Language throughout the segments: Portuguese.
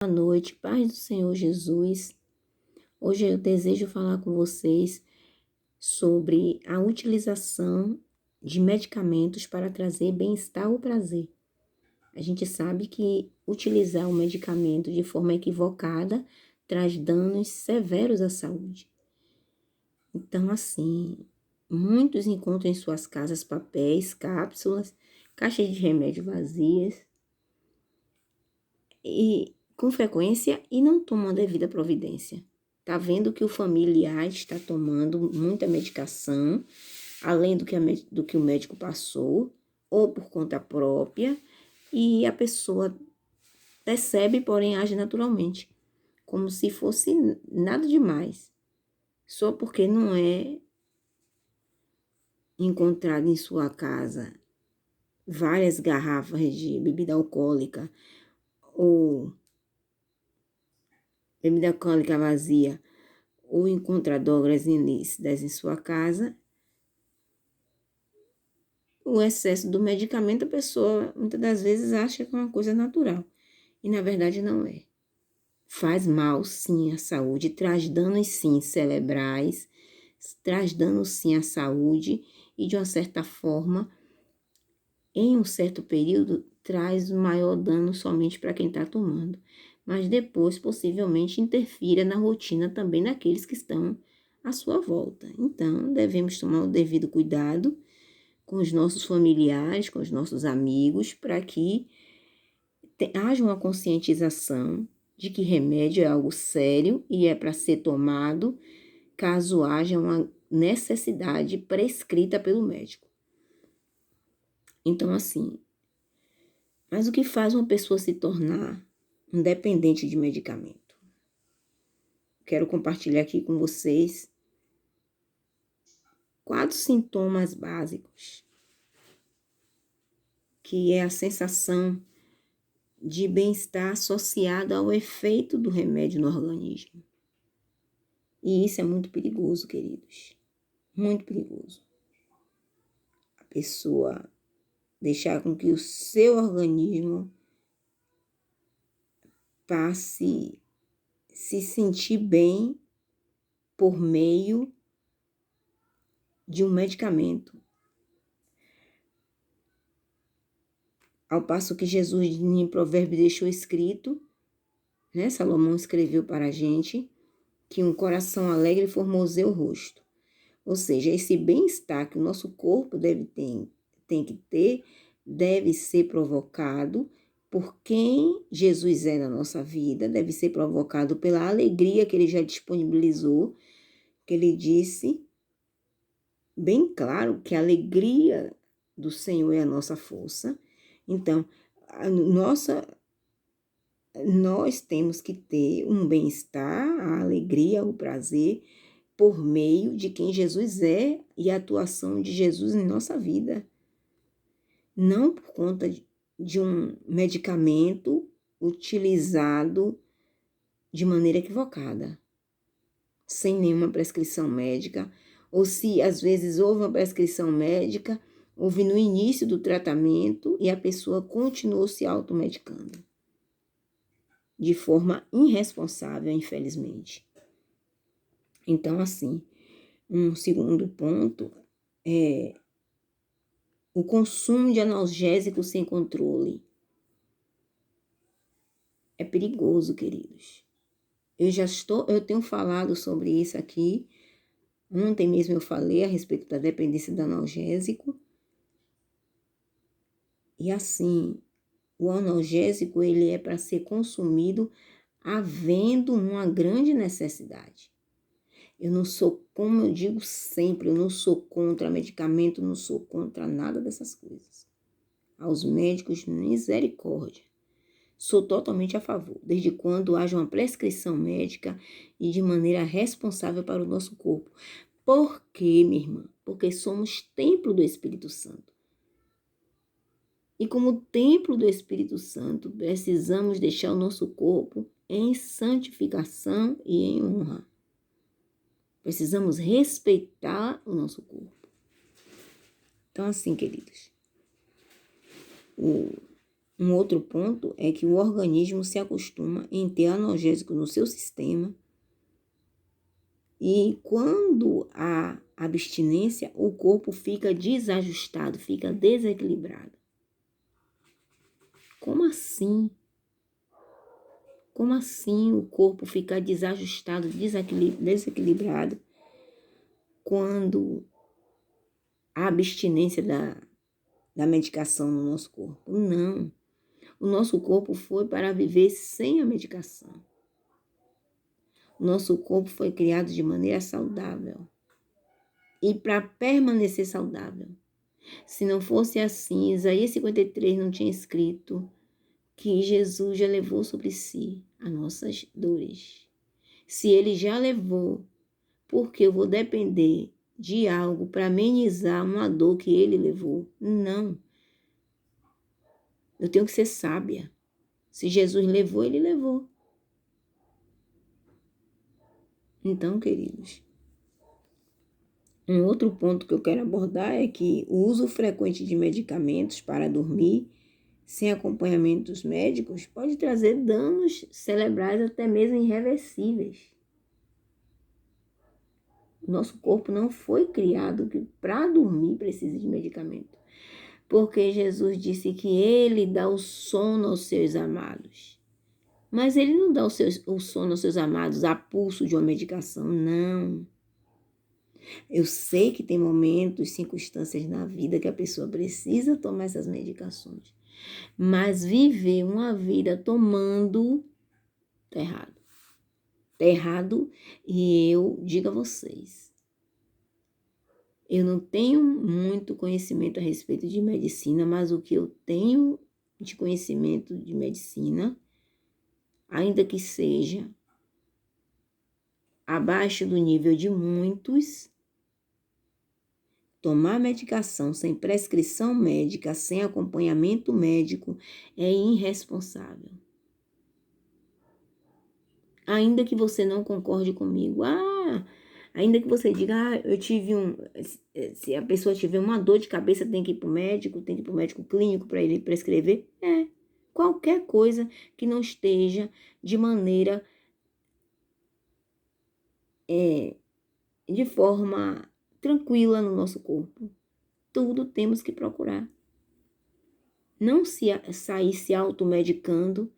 Boa noite, paz do Senhor Jesus. Hoje eu desejo falar com vocês sobre a utilização de medicamentos para trazer bem-estar ou prazer. A gente sabe que utilizar o medicamento de forma equivocada traz danos severos à saúde. Então, assim, muitos encontram em suas casas papéis, cápsulas, caixas de remédio vazias e com frequência e não tomam a devida providência. Tá vendo que o familiar está tomando muita medicação, além do que o médico passou, ou por conta própria, e a pessoa percebe, porém age naturalmente, como se fosse nada demais, só porque não é encontrado em sua casa várias garrafas de bebida alcoólica ou bebida alcoólica vazia, ou encontra drogas ilícitas em sua casa, o excesso do medicamento, a pessoa muitas das vezes acha que é uma coisa natural. E na verdade não é. Faz mal sim à saúde, traz danos sim cerebrais, traz danos sim à saúde e de uma certa forma, em um certo período, traz maior dano somente para quem está tomando. Mas depois, possivelmente, interfira na rotina também daqueles que estão à sua volta. Então, devemos tomar o devido cuidado com os nossos familiares, com os nossos amigos, para que haja uma conscientização de que remédio é algo sério e é para ser tomado caso haja uma necessidade prescrita pelo médico. Então, assim, mas o que faz uma pessoa se tornar um dependente de medicamento? Quero compartilhar aqui com vocês 4 sintomas básicos, que é a sensação de bem-estar associada ao efeito do remédio no organismo. E isso é muito perigoso, queridos. Muito perigoso. A pessoa deixar com que o seu organismo passe a se sentir bem por meio de um medicamento. Ao passo que Jesus, em Provérbio, deixou escrito, né? Salomão escreveu para a gente, que um coração alegre formoseia o rosto. Ou seja, esse bem-estar que o nosso corpo tem que ter, deve ser provocado por quem Jesus é na nossa vida, deve ser provocado pela alegria que ele já disponibilizou, que ele disse bem claro que a alegria do Senhor é a nossa força. Então, nós temos que ter um bem-estar, a alegria, o prazer, por meio de quem Jesus é e a atuação de Jesus em nossa vida. Não por conta de um medicamento utilizado de maneira equivocada, sem nenhuma prescrição médica, ou se às vezes houve uma prescrição médica, houve no início do tratamento e a pessoa continuou se automedicando de forma irresponsável, infelizmente. Então, assim, um segundo ponto é o consumo de analgésicos sem controle. É perigoso, queridos. Eu tenho falado sobre isso aqui. Ontem mesmo eu falei a respeito da dependência do analgésico. E assim, o analgésico ele é para ser consumido havendo uma grande necessidade. Eu não sou, como eu digo sempre, eu não sou contra medicamento, não sou contra nada dessas coisas. Aos médicos, misericórdia. Sou totalmente a favor, desde quando haja uma prescrição médica e de maneira responsável para o nosso corpo. Por quê, minha irmã? Porque somos templo do Espírito Santo. E como templo do Espírito Santo, precisamos deixar o nosso corpo em santificação e em honra. Precisamos respeitar o nosso corpo. Então, assim, queridos, Um outro ponto é que o organismo se acostuma em ter analgésico no seu sistema e quando há abstinência, o corpo fica desajustado, fica desequilibrado. Como assim? Como assim o corpo fica desajustado, desequilibrado quando há abstinência da medicação no nosso corpo? Não. O nosso corpo foi para viver sem a medicação. O nosso corpo foi criado de maneira saudável e para permanecer saudável. Se não fosse assim, Isaías 53 não tinha escrito que Jesus já levou sobre si as nossas dores. Se ele já levou, por que eu vou depender de algo para amenizar uma dor que ele levou? Não. Eu tenho que ser sábia. Se Jesus levou, ele levou. Então, queridos, um outro ponto que eu quero abordar é que o uso frequente de medicamentos para dormir, sem acompanhamentos médicos, pode trazer danos cerebrais até mesmo irreversíveis. Nosso corpo não foi criado que para dormir precisa de medicamento. Porque Jesus disse que ele dá o sono aos seus amados. Mas ele não dá o sono aos seus amados a pulso de uma medicação, não. Eu sei que tem momentos, circunstâncias na vida que a pessoa precisa tomar essas medicações. Mas viver uma vida tomando, tá errado. Tá errado e eu digo a vocês, eu não tenho muito conhecimento a respeito de medicina, mas o que eu tenho de conhecimento de medicina, ainda que seja abaixo do nível de muitos, tomar medicação sem prescrição médica, sem acompanhamento médico, é irresponsável. Ainda que você não concorde comigo, ainda que você diga, se a pessoa tiver uma dor de cabeça, tem que ir para o médico clínico para ele prescrever. Qualquer coisa que não esteja de maneira, de forma tranquila no nosso corpo. Tudo temos que procurar. Não sair se automedicando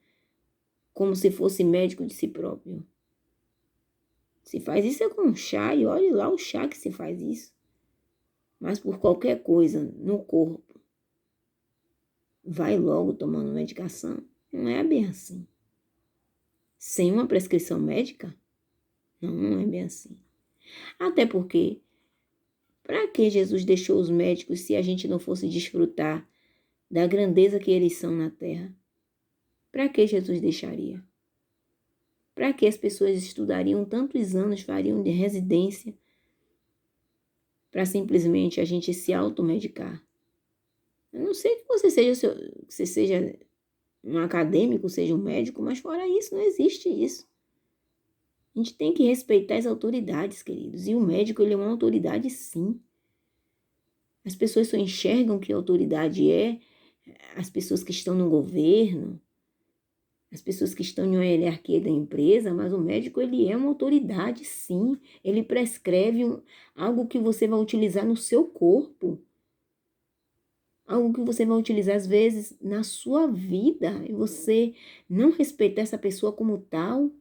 como se fosse médico de si próprio. Se faz isso é com chá, e olhe lá o chá que se faz isso. Mas por qualquer coisa no corpo, vai logo tomando medicação. Não é bem assim. Sem uma prescrição médica, não é bem assim. Até porque, para que Jesus deixou os médicos se a gente não fosse desfrutar da grandeza que eles são na terra? Para que Jesus deixaria? Para que as pessoas estudariam tantos anos, fariam de residência, para simplesmente a gente se automedicar? Eu não sei que você seja um acadêmico, seja um médico, mas fora isso, não existe isso. A gente tem que respeitar as autoridades, queridos. E o médico, ele é uma autoridade, sim. As pessoas só enxergam que a autoridade é as pessoas que estão no governo, as pessoas que estão em uma hierarquia da empresa, mas o médico, ele é uma autoridade, sim. Ele prescreve algo que você vai utilizar no seu corpo. Algo que você vai utilizar, às vezes, na sua vida. E você não respeitar essa pessoa como tal.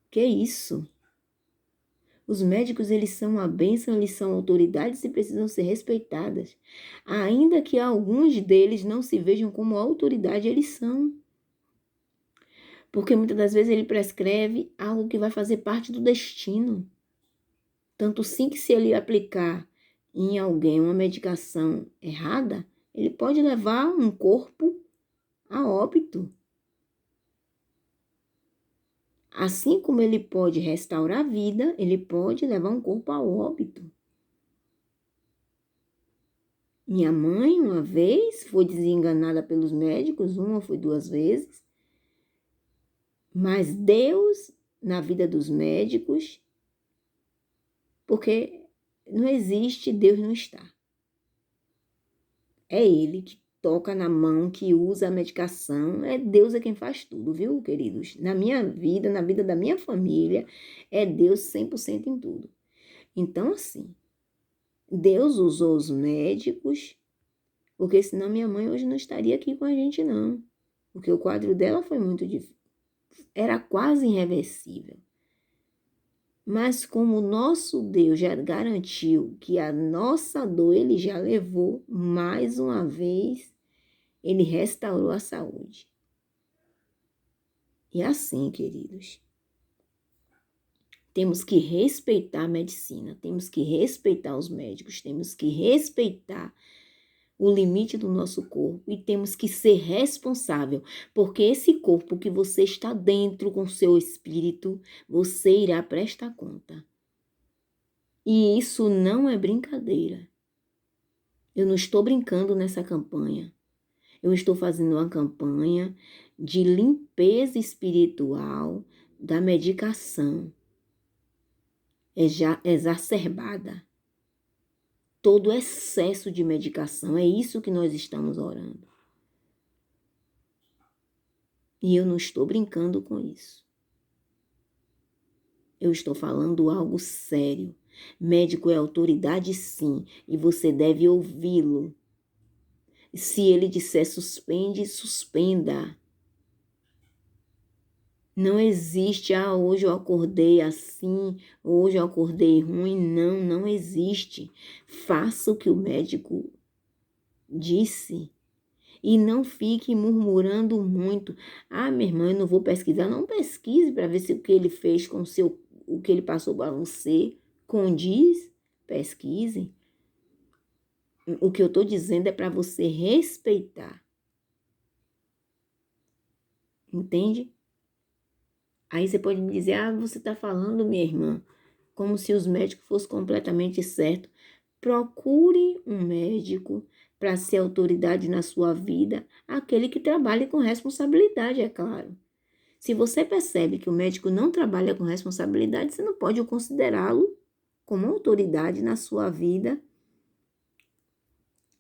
Que isso? Os médicos, eles são uma bênção, eles são autoridades e precisam ser respeitadas. Ainda que alguns deles não se vejam como autoridade, eles são. Porque muitas das vezes ele prescreve algo que vai fazer parte do destino. Tanto sim que se ele aplicar em alguém uma medicação errada, ele pode levar um corpo a óbito. Assim como ele pode restaurar a vida, ele pode levar um corpo a óbito. Minha mãe, uma vez, foi desenganada pelos médicos, uma foi 2 vezes, mas Deus, na vida dos médicos, porque não existe, Deus não está. É Ele que toca na mão, que usa a medicação. Deus é quem faz tudo, viu, queridos? Na minha vida, na vida da minha família, é Deus 100% em tudo. Então, assim, Deus usou os médicos, porque senão minha mãe hoje não estaria aqui com a gente, não. Porque o quadro dela foi muito difícil. Era quase irreversível. Mas como o nosso Deus já garantiu que a nossa dor Ele já levou, mais uma vez, Ele restaurou a saúde. E assim, queridos, temos que respeitar a medicina, temos que respeitar os médicos, temos que respeitar o limite do nosso corpo e temos que ser responsável, porque esse corpo que você está dentro com o seu espírito, você irá prestar conta. E isso não é brincadeira. Eu não estou brincando nessa campanha. Eu estou fazendo uma campanha de limpeza espiritual da medicação exacerbada. Todo excesso de medicação, é isso que nós estamos orando. E eu não estou brincando com isso. Eu estou falando algo sério. Médico é autoridade, sim, e você deve ouvi-lo. Se ele disser suspende, suspenda. Não existe, hoje eu acordei assim, hoje eu acordei ruim. Não, não existe. Faça o que o médico disse. E não fique murmurando muito. Minha irmã, eu não vou pesquisar. Não pesquise para ver se o que ele fez com o que ele passou para você condiz. Pesquise. O que eu estou dizendo é para você respeitar. Entende? Aí você pode me dizer, você está falando, minha irmã, como se os médicos fossem completamente certos. Procure um médico para ser autoridade na sua vida, aquele que trabalhe com responsabilidade, é claro. Se você percebe que o médico não trabalha com responsabilidade, você não pode considerá-lo como autoridade na sua vida,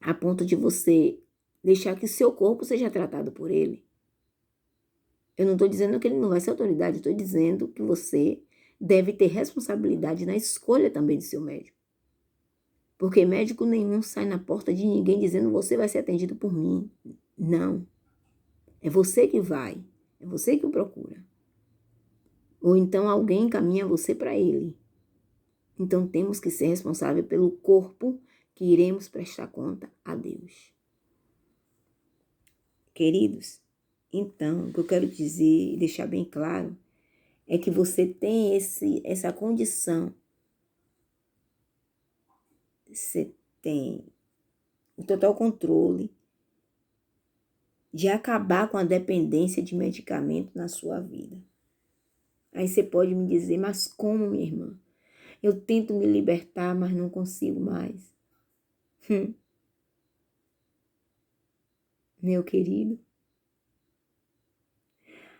a ponto de você deixar que seu corpo seja tratado por ele. Eu não estou dizendo que ele não vai ser autoridade, estou dizendo que você deve ter responsabilidade na escolha também de seu médico. Porque médico nenhum sai na porta de ninguém dizendo você vai ser atendido por mim. Não. É você que vai. É você que o procura. Ou então alguém encaminha você para ele. Então temos que ser responsáveis pelo corpo que iremos prestar conta a Deus. Queridos, então, o que eu quero dizer e deixar bem claro é que você tem essa condição. Você tem o total controle de acabar com a dependência de medicamento na sua vida. Aí você pode me dizer, mas como, minha irmã? Eu tento me libertar, mas não consigo mais. Meu querido,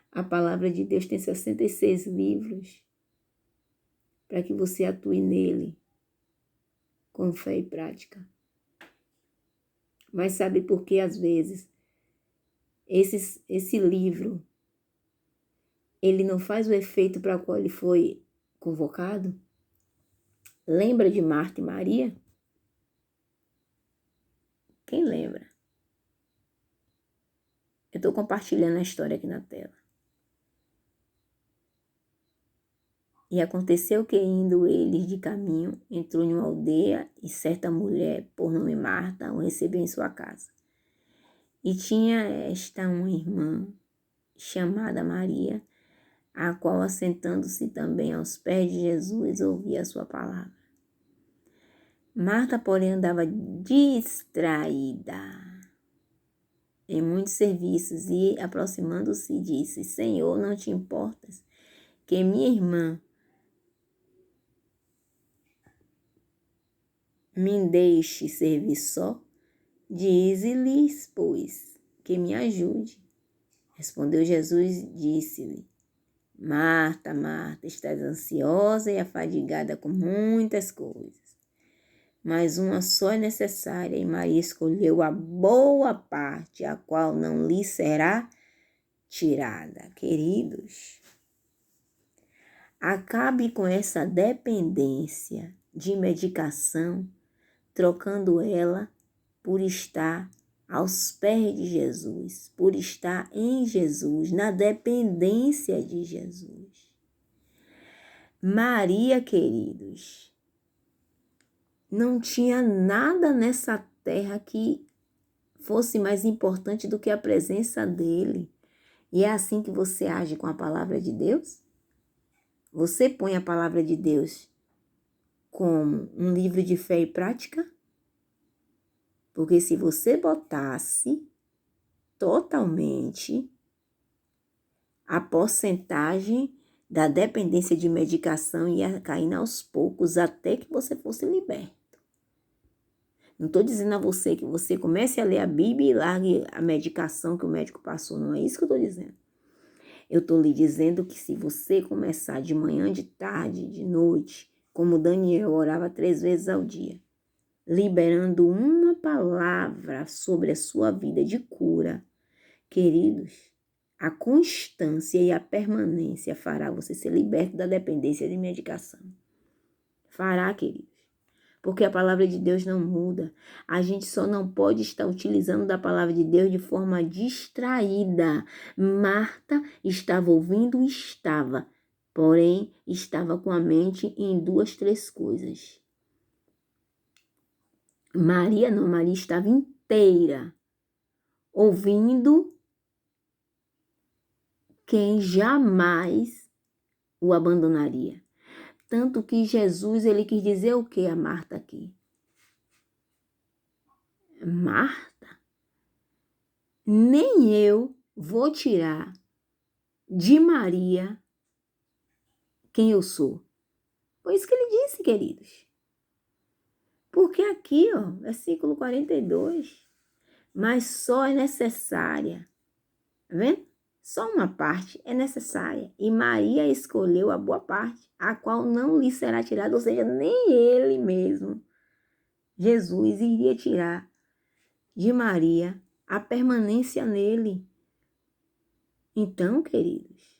a palavra de Deus tem 66 livros para que você atue nele com fé e prática. Mas sabe por que, às vezes, esse livro, ele não faz o efeito para o qual ele foi convocado? Lembra de Marta e Maria? Quem lembra? Eu estou compartilhando a história aqui na tela. E aconteceu que, indo eles de caminho, entrou em uma aldeia e certa mulher, por nome Marta, o recebeu em sua casa. E tinha esta uma irmã, chamada Maria, a qual, assentando-se também aos pés de Jesus, ouvia a sua palavra. Marta, porém, andava distraída em muitos serviços e, aproximando-se, disse, Senhor, não te importas que minha irmã me deixe servir só? Dize-lhes, pois, que me ajude. Respondeu Jesus e disse-lhe, Marta, Marta, estás ansiosa e afadigada com muitas coisas, mas uma só é necessária, e Maria escolheu a boa parte, a qual não lhe será tirada. Queridos, acabe com essa dependência de medicação, trocando ela por estar aos pés de Jesus, por estar em Jesus, na dependência de Jesus. Maria, queridos, não tinha nada nessa terra que fosse mais importante do que a presença dele. E é assim que você age com a palavra de Deus? Você põe a palavra de Deus como um livro de fé e prática? Porque se você botasse totalmente a porcentagem da dependência de medicação ia caindo aos poucos até que você fosse liberto. Não estou dizendo a você que você comece a ler a Bíblia e largue a medicação que o médico passou, não é isso que eu estou dizendo. Eu estou lhe dizendo que se você começar de manhã, de tarde, de noite, como Daniel orava 3 vezes ao dia, liberando uma palavra sobre a sua vida de cura, queridos, a constância e a permanência fará você ser liberto da dependência de medicação. Fará, queridos. Porque a palavra de Deus não muda. A gente só não pode estar utilizando da palavra de Deus de forma distraída. Marta estava ouvindo, porém estava com a mente em 2, 3 coisas. Maria estava inteira, ouvindo quem jamais o abandonaria. Tanto que Jesus, ele quis dizer o que a Marta aqui? Marta, nem eu vou tirar de Maria quem eu sou. Foi isso que ele disse, queridos. Porque aqui, versículo 42, mas só é necessária, tá vendo? Só uma parte é necessária, e Maria escolheu a boa parte, a qual não lhe será tirada, ou seja, nem ele mesmo, Jesus, iria tirar de Maria a permanência nele. Então, queridos,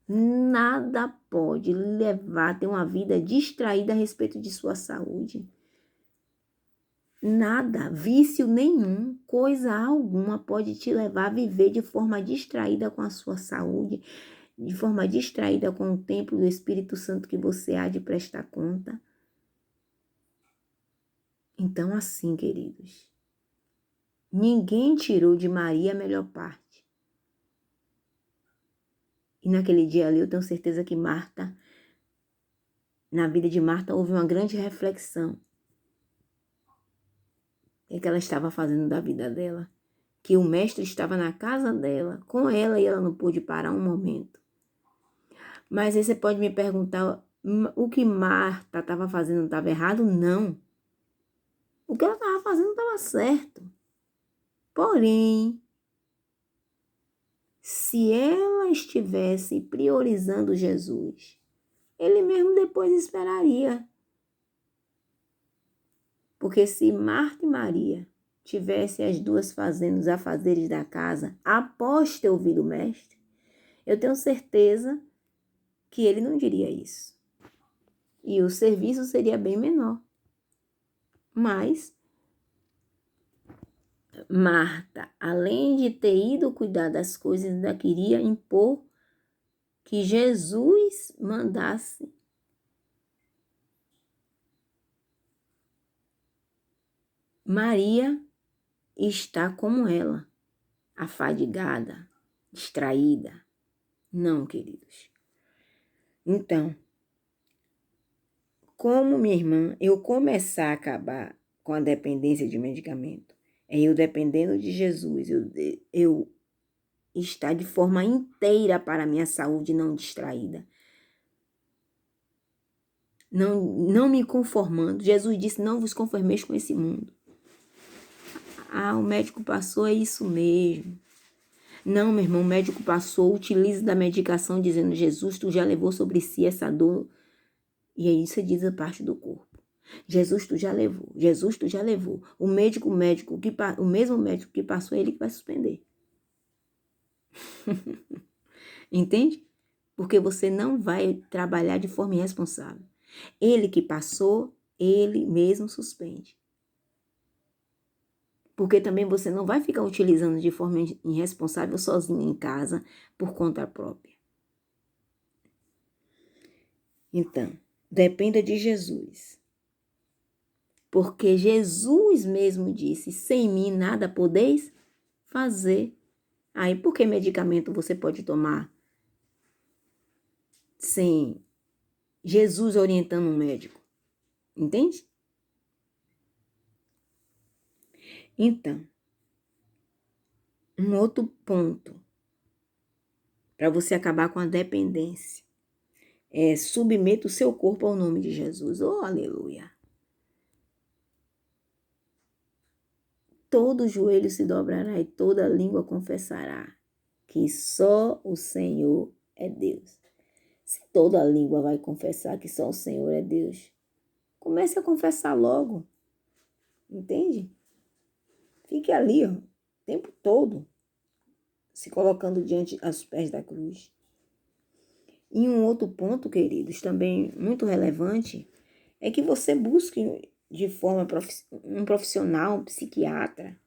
nada pode levar a ter uma vida distraída a respeito de sua saúde. Nada, vício nenhum, coisa alguma pode te levar a viver de forma distraída com a sua saúde, de forma distraída com o templo do Espírito Santo que você há de prestar conta. Então, assim, queridos, ninguém tirou de Maria a melhor parte. E naquele dia ali, eu tenho certeza que Marta, na vida de Marta, houve uma grande reflexão. O que ela estava fazendo da vida dela? Que o mestre estava na casa dela, com ela, e ela não pôde parar um momento. Mas aí você pode me perguntar, o que Marta estava fazendo não estava errado? Não. O que ela estava fazendo estava certo. Porém, se ela estivesse priorizando Jesus, ele mesmo depois esperaria. Porque se Marta e Maria tivessem as duas fazendo os afazeres da casa após ter ouvido o mestre, eu tenho certeza que ele não diria isso. E o serviço seria bem menor. Mas Marta, além de ter ido cuidar das coisas, ainda queria impor que Jesus mandasse. Maria está como ela, afadigada, distraída. Não, queridos. Então, como minha irmã, eu começar a acabar com a dependência de medicamento, é eu dependendo de Jesus, eu estar de forma inteira para a minha saúde, não distraída. Não me conformando. Jesus disse, não vos conformeis com esse mundo. O médico passou, é isso mesmo. Não, meu irmão, o médico passou, utilize da medicação, dizendo, Jesus, tu já levou sobre si essa dor. E aí isso diz a parte do corpo. Jesus, tu já levou. Jesus, tu já levou. O mesmo médico que passou, ele que vai suspender. Entende? Porque você não vai trabalhar de forma irresponsável. Ele que passou, ele mesmo suspende. Porque também você não vai ficar utilizando de forma irresponsável sozinho em casa por conta própria. Então, dependa de Jesus. Porque Jesus mesmo disse, sem mim nada podeis fazer. Aí, por que medicamento você pode tomar sem Jesus orientando um médico? Entende? Então, um outro ponto para você acabar com a dependência é submeta o seu corpo ao nome de Jesus. Oh, aleluia! Todo joelho se dobrará e toda língua confessará que só o Senhor é Deus. Se toda língua vai confessar que só o Senhor é Deus, comece a confessar logo, entende? Fique ali, ó, o tempo todo, se colocando diante aos pés da cruz. E um outro ponto, queridos, também muito relevante, é que você busque de forma um profissional, um psiquiatra,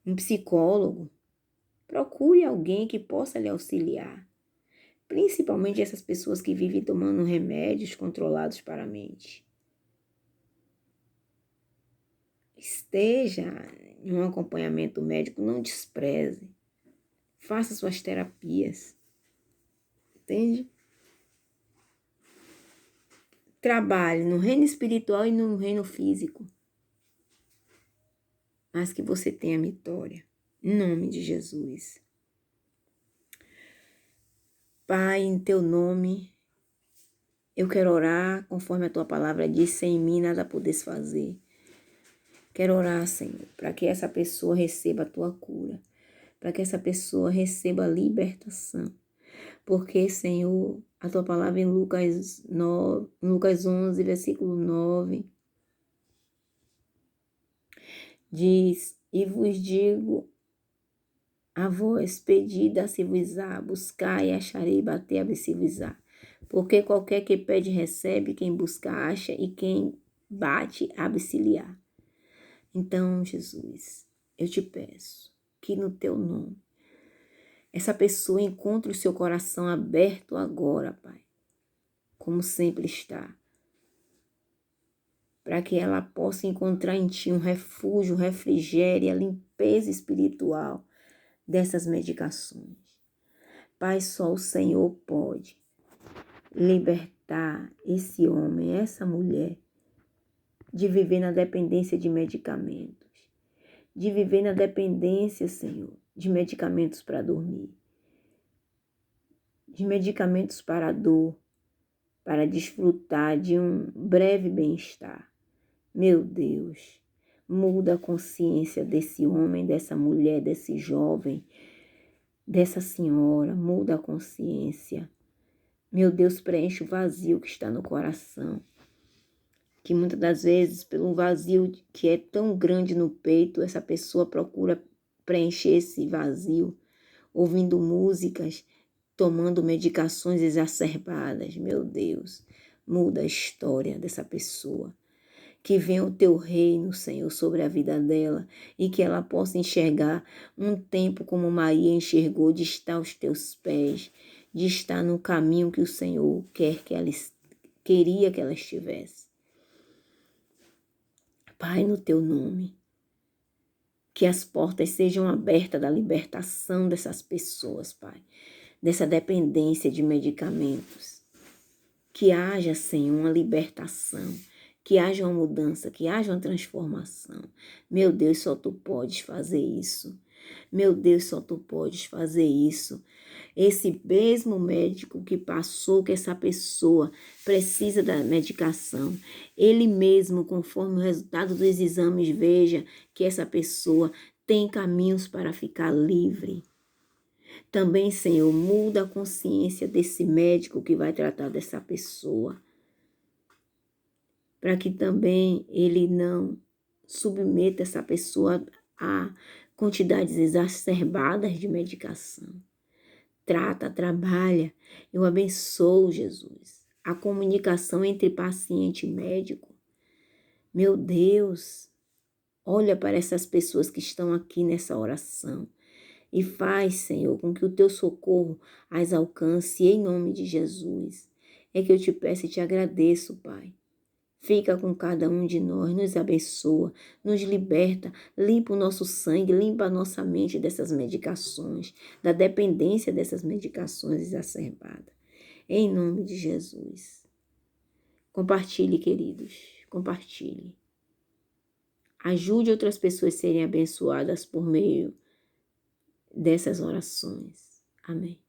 um psicólogo. Procure alguém que possa lhe auxiliar. Principalmente essas pessoas que vivem tomando remédios controlados para a mente. Esteja em um acompanhamento médico, não despreze. Faça suas terapias. Entende? Trabalhe no reino espiritual e no reino físico. Mas que você tenha vitória. Em nome de Jesus. Pai, em teu nome, eu quero orar conforme a tua palavra diz, sem mim nada podes fazer. Quero orar, Senhor, para que essa pessoa receba a tua cura, para que essa pessoa receba a libertação. Porque, Senhor, a tua palavra em Lucas 11, versículo 9, diz, e vos digo a vós, pedi, dá-se-vos-á, buscai, acharei, batei, abre-se-vos-á. Porque qualquer que pede, recebe, quem busca, acha, e quem bate, abre-se-lhe-á. Então, Jesus, eu te peço que no teu nome, essa pessoa encontre o seu coração aberto agora, Pai, como sempre está, para que ela possa encontrar em Ti um refúgio, um refrigério, a limpeza espiritual dessas medicações. Pai, só o Senhor pode libertar esse homem, essa mulher, de viver na dependência de medicamentos, de viver na dependência, Senhor, de medicamentos para dormir, de medicamentos para a dor, para desfrutar de um breve bem-estar. Meu Deus, muda a consciência desse homem, dessa mulher, desse jovem, dessa senhora, muda a consciência. Meu Deus, preenche o vazio que está no coração, que muitas das vezes, pelo vazio que é tão grande no peito, essa pessoa procura preencher esse vazio, ouvindo músicas, tomando medicações exacerbadas. Meu Deus, muda a história dessa pessoa. Que venha o teu reino, Senhor, sobre a vida dela e que ela possa enxergar um tempo como Maria enxergou, de estar aos teus pés, de estar no caminho que o Senhor queria que ela estivesse. Pai, no teu nome, que as portas sejam abertas da libertação dessas pessoas, Pai, dessa dependência de medicamentos. Que haja, Senhor, uma libertação, que haja uma mudança, que haja uma transformação. Meu Deus, só Tu podes fazer isso. Meu Deus, só Tu podes fazer isso. Esse mesmo médico que passou que essa pessoa precisa da medicação, ele mesmo, conforme o resultado dos exames, veja que essa pessoa tem caminhos para ficar livre. Também, Senhor, muda a consciência desse médico que vai tratar dessa pessoa. para que também ele não submeta essa pessoa a quantidades exacerbadas de medicação. Trata, trabalha. Eu abençoo, Jesus, a comunicação entre paciente e médico. Meu Deus, olha para essas pessoas que estão aqui nessa oração e faz, Senhor, com que o teu socorro as alcance em nome de Jesus. É que eu te peço e te agradeço, Pai. Fica com cada um de nós, nos abençoa, nos liberta, limpa o nosso sangue, limpa a nossa mente dessas medicações, da dependência dessas medicações exacerbadas. Em nome de Jesus. Compartilhe, queridos, compartilhe. Ajude outras pessoas a serem abençoadas por meio dessas orações. Amém.